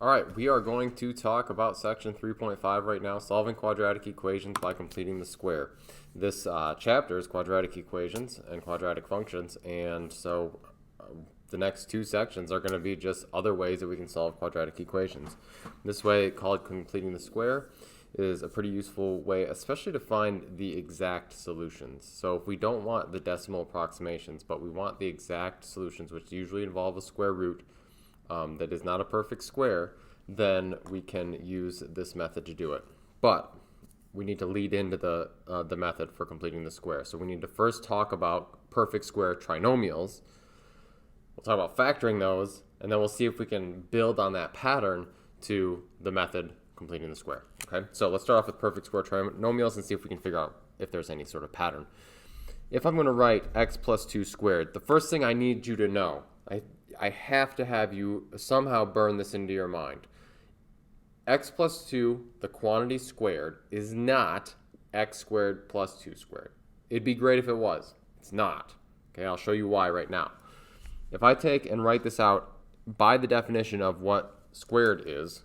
All right, we are going to talk about section 3.5 right now, solving quadratic equations by completing the square. This chapter is quadratic equations and quadratic functions, and so the next two sections are going to be just other ways that we can solve quadratic equations. This way, called completing the square, is a pretty useful way, especially to find the exact solutions. So if we don't want the decimal approximations, but we want the exact solutions, which usually involve a square root, that is not a perfect square, then we can use this method to do it. But we need to lead into the method for completing the square. So we need to first talk about perfect square trinomials. We'll talk about factoring those, and then we'll see if we can build on that pattern to the method completing the square. Okay, so let's start off with perfect square trinomials and see if we can figure out if there's any sort of pattern. If I'm going to write x plus 2 squared, the first thing I need you to know, I have to have you somehow burn this into your mind. X plus 2, the quantity squared, is not x squared plus 2 squared. It'd be great if it was. It's not. Okay, I'll show you why right now. If I take and write this out by the definition of what squared is,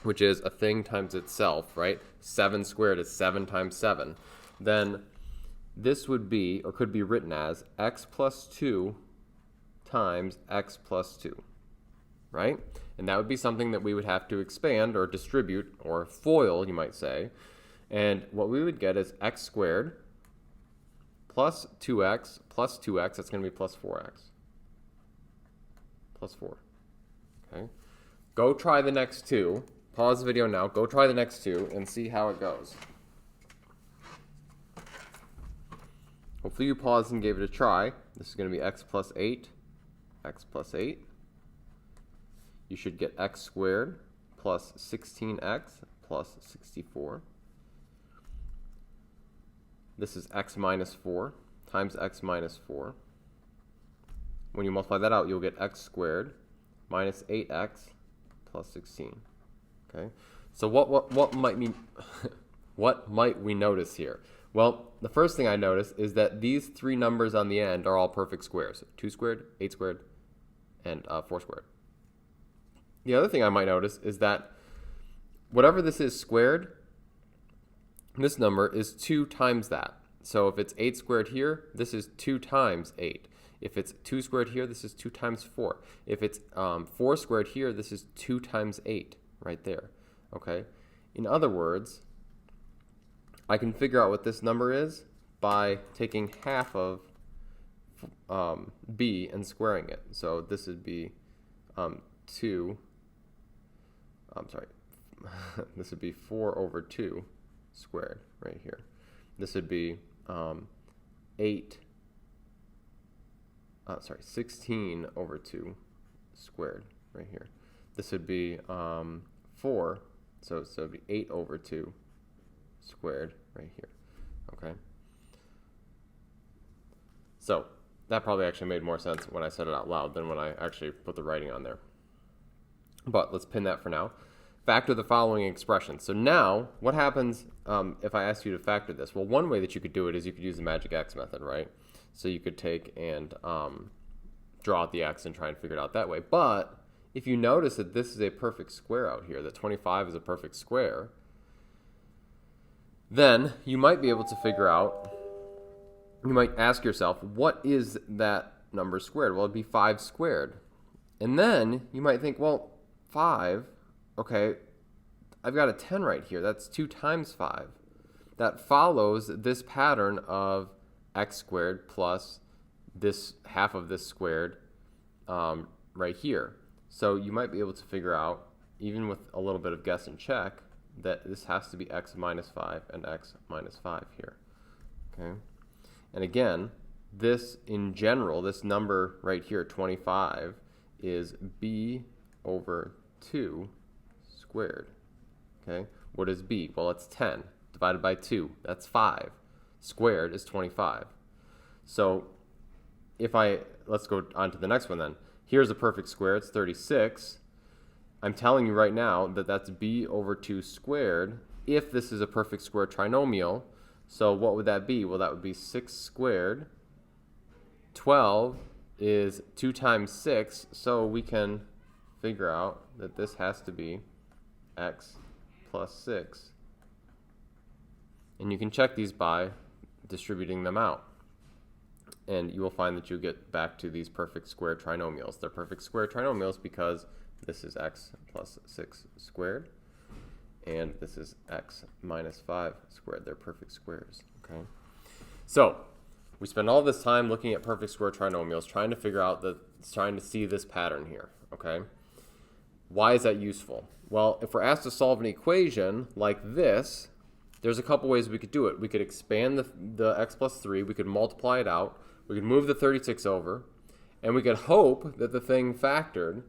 which is a thing times itself, right? 7 squared is 7 times 7. Then this would be, or could be written as, x plus 2 times x plus 2, right? And that would be something that we would have to expand or distribute or FOIL, you might say. And what we would get is x squared plus 2x plus 2x, that's going to be plus 4x. Plus 4. Okay. Go try the next two. Pause the video now. Go try the next two and see how it goes. Hopefully you paused and gave it a try. This is going to be x plus 8. X plus 8. You should get x squared plus 16x plus 64. This is x minus 4 times x minus 4. When you multiply that out, you'll get x squared minus 8x plus 16. Okay. So what might what might we notice here? Well, the first thing I notice is that these three numbers on the end are all perfect squares. 2 squared, 8 squared, and 4 squared. The other thing I might notice is that whatever this is squared, this number is 2 times that. So if it's 8 squared here, this is 2 times 8. If it's 2 squared here, this is 2 times 4. If it's 4 squared here, this is 2 times 8 right there. Okay? In other words, I can figure out what this number is by taking half of b and squaring it. So this would be 2, this would be 4 over 2 squared right here. This would be 16 over 2 squared right here. This would be 4, so it would be 8 over 2 squared right here. Okay. So that probably actually made more sense when I said it out loud than when I actually put the writing on there. But let's pin that for now. Factor the following expression. So now, what happens if I asked you to factor this? Well, one way that you could do it is you could use the magic x method, right? So you could take and draw out the x and try and figure it out that way. But if you notice that this is a perfect square out here, that 25 is a perfect square, then you might be able to figure out, you might ask yourself, what is that number squared? Well, it'd be 5 squared. And then you might think, well, 5, okay, I've got a 10 right here. That's 2 times 5. That follows this pattern of x squared plus this half of this squared right here. So you might be able to figure out, even with a little bit of guess and check, that this has to be x minus 5 and x minus 5 here. Okay? And again, this in general, this number right here, 25, is b over 2 squared. Okay? What is b? Well, it's 10 divided by 2. That's 5. Squared is 25. So let's go on to the next one then. Here's a perfect square. It's 36. I'm telling you right now that that's b over 2 squared if this is a perfect square trinomial. So what would that be? Well, that would be 6 squared. 12 is 2 times 6, so we can figure out that this has to be x plus 6. And you can check these by distributing them out. And you will find that you get back to these perfect square trinomials. They're perfect square trinomials because this is x plus 6 squared, and this is x minus 5 squared. They're perfect squares. Okay. So we spend all this time looking at perfect square trinomials, trying to see this pattern here. Okay. Why is that useful? Well, if we're asked to solve an equation like this, there's a couple ways we could do it. We could expand the x plus 3. We could multiply it out. We could move the 36 over. And we could hope that the thing factored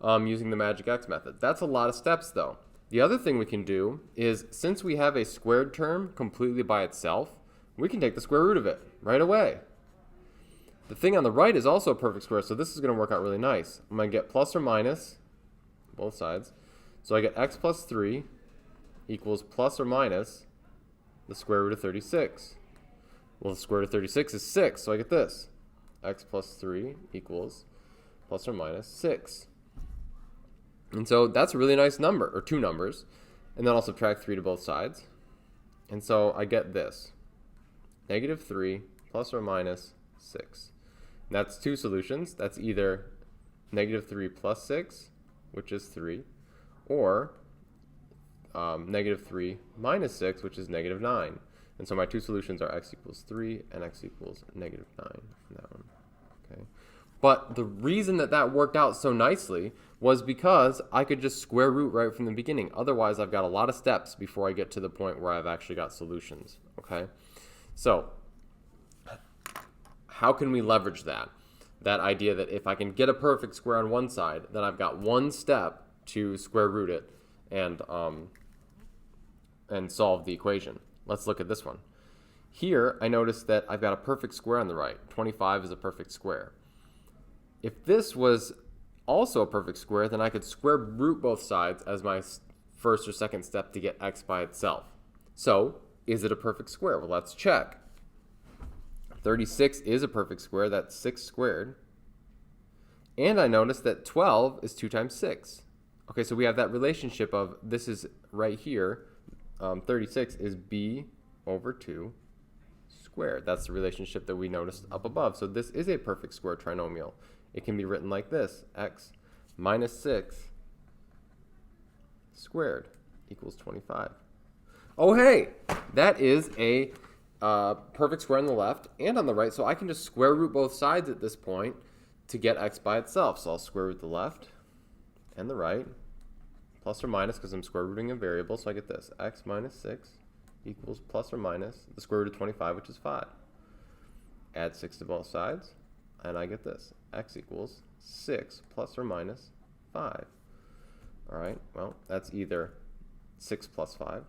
using the magic x method. That's a lot of steps, though. The other thing we can do is, since we have a squared term completely by itself, we can take the square root of it right away. The thing on the right is also a perfect square, so this is going to work out really nice. I'm going to get plus or minus both sides. So I get x plus 3 equals plus or minus the square root of 36. Well, the square root of 36 is 6, so I get this. X plus 3 equals plus or minus 6. And so that's a really nice number, or two numbers. And then I'll subtract 3 to both sides. And so I get this. Negative 3 plus or minus 6. And that's two solutions. That's either negative 3 plus 6, which is 3, or negative 3 minus 6, which is negative 9. And so my two solutions are x equals 3 and x equals negative 9 on that one. Okay. But the reason that that worked out so nicely was because I could just square root right from the beginning. Otherwise, I've got a lot of steps before I get to the point where I've actually got solutions. Okay. So how can we leverage that? That idea that if I can get a perfect square on one side, then I've got one step to square root it and solve the equation. Let's look at this one. Here, I notice that I've got a perfect square on the right. 25 is a perfect square. If this was also a perfect square, then I could square root both sides as my first or second step to get x by itself. So, is it a perfect square? Well, let's check. 36 is a perfect square. That's 6 squared. And I notice that 12 is 2 times 6. Okay, so we have that relationship of, this is right here, 36 is b over 2 squared. That's the relationship that we noticed up above. So this is a perfect square trinomial. It can be written like this: x minus 6 squared equals 25. Oh, hey, that is a perfect square on the left and on the right, so I can just square root both sides at this point to get x by itself. So I'll square root the left and the right, plus or minus, because I'm square rooting a variable, so I get this: x minus 6 equals plus or minus the square root of 25, which is 5. Add 6 to both sides, and I get this: x equals 6 plus or minus 5. All right, well, that's either 6 plus 5,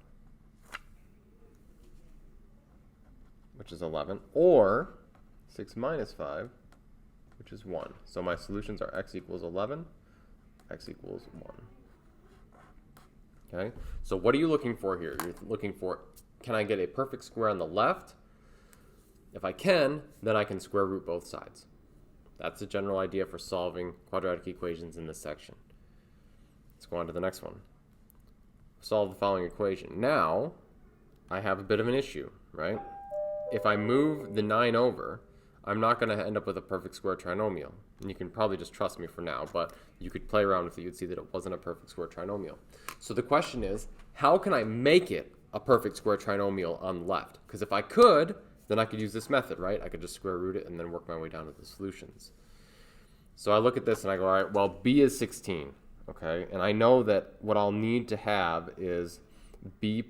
which is 11, or 6 minus 5, which is 1. So my solutions are x equals 11, x equals 1. Okay, so what are you looking for here? You're looking for, can I get a perfect square on the left? If I can, then I can square root both sides. That's the general idea for solving quadratic equations in this section. Let's go on to the next one. Solve the following equation. Now, I have a bit of an issue, right? If I move the 9 over, I'm not going to end up with a perfect square trinomial. And you can probably just trust me for now, but you could play around with it. You'd see that it wasn't a perfect square trinomial. So the question is, how can I make it a perfect square trinomial on the left? Because if I could, then I could use this method, right? I could just square root it and then work my way down to the solutions. So I look at this and I go, all right, well, b is 16, okay? And I know that what I'll need to have is b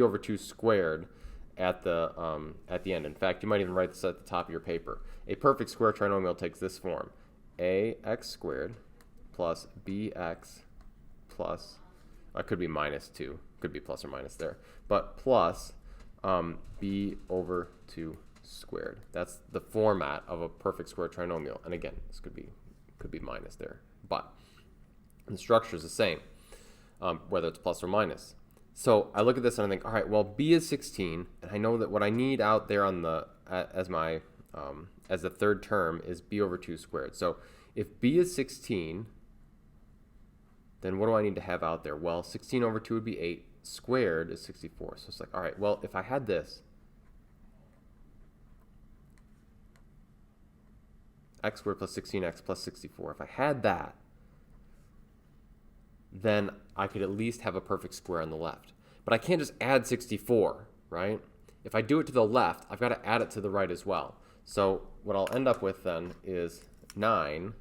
over 2 squared at the end. In fact, you might even write this at the top of your paper. A perfect square trinomial takes this form: ax squared plus bx plus, could be minus 2, could be plus or minus there, but plus b over 2 squared. That's the format of a perfect square trinomial. And again, this could be minus there, but the structure is the same, whether it's plus or minus. So I look at this and I think, all right, well, b is 16, and I know that what I need out there on the as the third term is b over 2 squared. So if b is 16, then what do I need to have out there? Well, 16 over 2 would be 8. Squared is 64. So it's like, all right, well, if I had this, x squared plus 16x plus 64, if I had that, then I could at least have a perfect square on the left. But I can't just add 64, right? If I do it to the left, I've got to add it to the right as well. So what I'll end up with then is 9,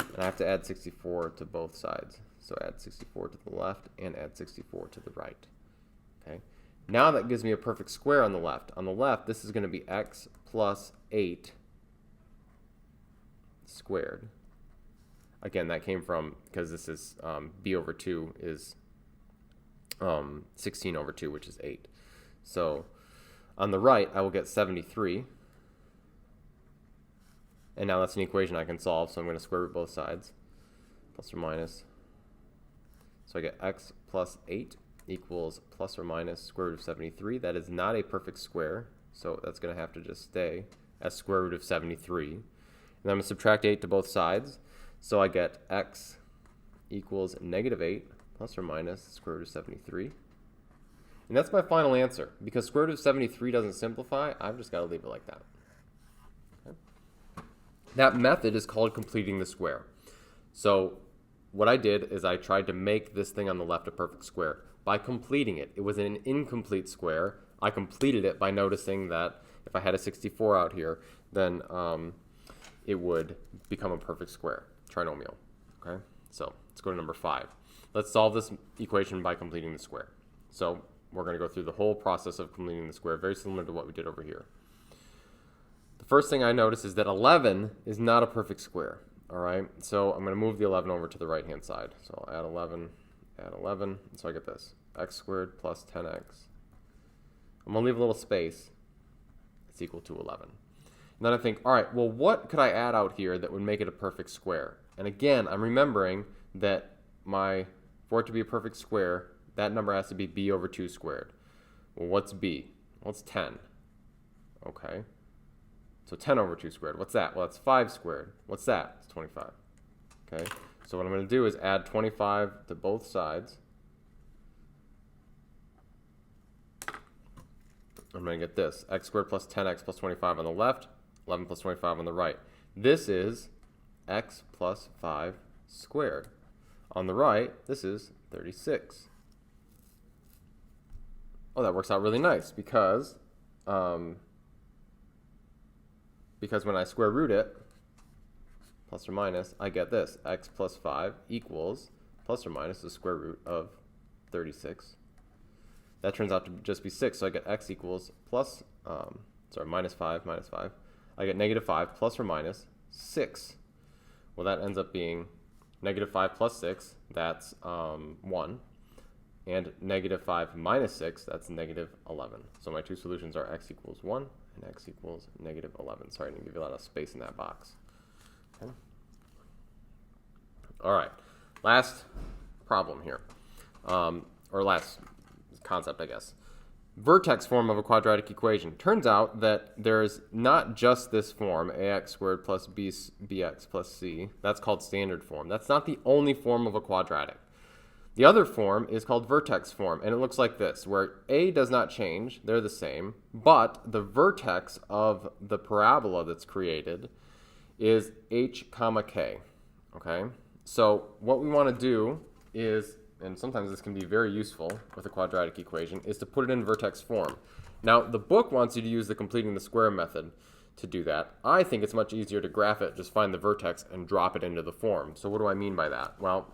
and I have to add 64 to both sides. So add 64 to the left and add 64 to the right. Okay. Now that gives me a perfect square on the left. On the left, this is going to be x plus 8 squared. Again, that came from, because this is b over 2 is 16 over 2, which is 8. So on the right, I will get 73. And now that's an equation I can solve, so I'm going to square root both sides, plus or minus. So I get x plus 8 equals plus or minus square root of 73. That is not a perfect square, so that's going to have to just stay as square root of 73. And then I'm going to subtract 8 to both sides. So I get x equals negative 8 plus or minus square root of 73. And that's my final answer. Because square root of 73 doesn't simplify, I've just got to leave it like that. Okay. That method is called completing the square. So what I did is I tried to make this thing on the left a perfect square by completing it. It was an incomplete square. I completed it by noticing that if I had a 64 out here, then it would become a perfect square, trinomial. Okay, so let's go to number 5. Let's solve this equation by completing the square. So we're going to go through the whole process of completing the square, very similar to what we did over here. The first thing I notice is that 11 is not a perfect square. All right, so I'm going to move the 11 over to the right-hand side. So I'll add 11, and so I get this, x squared plus 10x. I'm going to leave a little space. It's equal to 11. And then I think, all right, well, what could I add out here that would make it a perfect square? And again, I'm remembering that for it to be a perfect square, that number has to be b over 2 squared. Well, what's b? Well, it's 10. Okay. So 10 over 2 squared. What's that? Well, that's 5 squared. What's that? It's 25. Okay. So what I'm going to do is add 25 to both sides. I'm going to get this. X squared plus 10x plus 25 on the left, 11 plus 25 on the right. This is x plus 5 squared. On the right, this is 36. Oh, that works out really nice because when I square root it, plus or minus, I get this. X plus 5 equals plus or minus the square root of 36. That turns out to just be 6, so I get x equals minus 5. I get negative 5 plus or minus 6. Well, that ends up being negative 5 plus 6, that's 1. And negative 5 minus 6, that's negative 11. So my two solutions are x equals 1 and x equals negative 11. Sorry, I didn't give you a lot of space in that box. Okay. All right, last problem here, or last concept, I guess. Vertex form of a quadratic equation. Turns out that there's not just this form, ax squared plus bx plus c. That's called standard form. That's not the only form of a quadratic. The other form is called vertex form, and it looks like this, where a does not change, they're the same, but the vertex of the parabola that's created is h comma k, okay? So what we want to do is, and sometimes this can be very useful with a quadratic equation, is to put it in vertex form. Now, the book wants you to use the completing the square method to do that. I think it's much easier to graph it, just find the vertex and drop it into the form. So what do I mean by that? Well,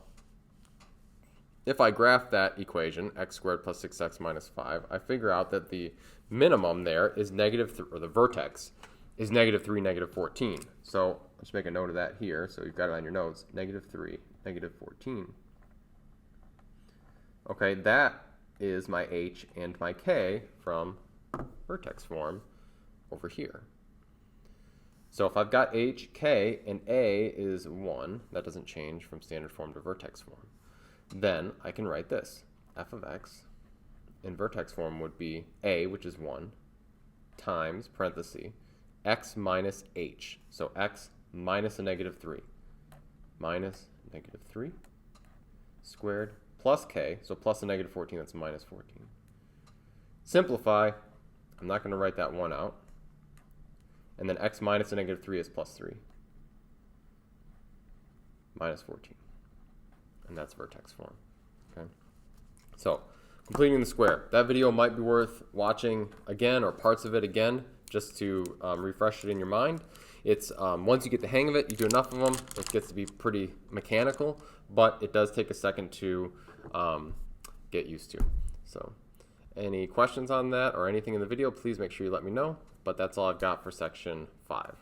if I graph that equation, x squared plus 6x minus 5, I figure out that the minimum there is or the vertex is negative 3, negative 14. So let's make a note of that here. So you've got it on your notes, negative 3, negative 14. Okay, that is my h and my k from vertex form over here. So if I've got h, k, and a is 1, that doesn't change from standard form to vertex form, then I can write this. F of x in vertex form would be a, which is 1, times, parenthesis, x minus h. So x minus a negative 3. Minus negative 3. squared plus k, so plus a negative 14, that's minus 14. Simplify, I'm not going to write that 1 out. And then x minus a negative 3 is plus 3. Minus 14. And that's vertex form. Okay. So, completing the square. That video might be worth watching again or parts of it again just to refresh it in your mind. It's once you get the hang of it, you do enough of them, it gets to be pretty mechanical, but it does take a second to get used to. So, any questions on that or anything in the video, please make sure you let me know. But that's all I've got for section 5.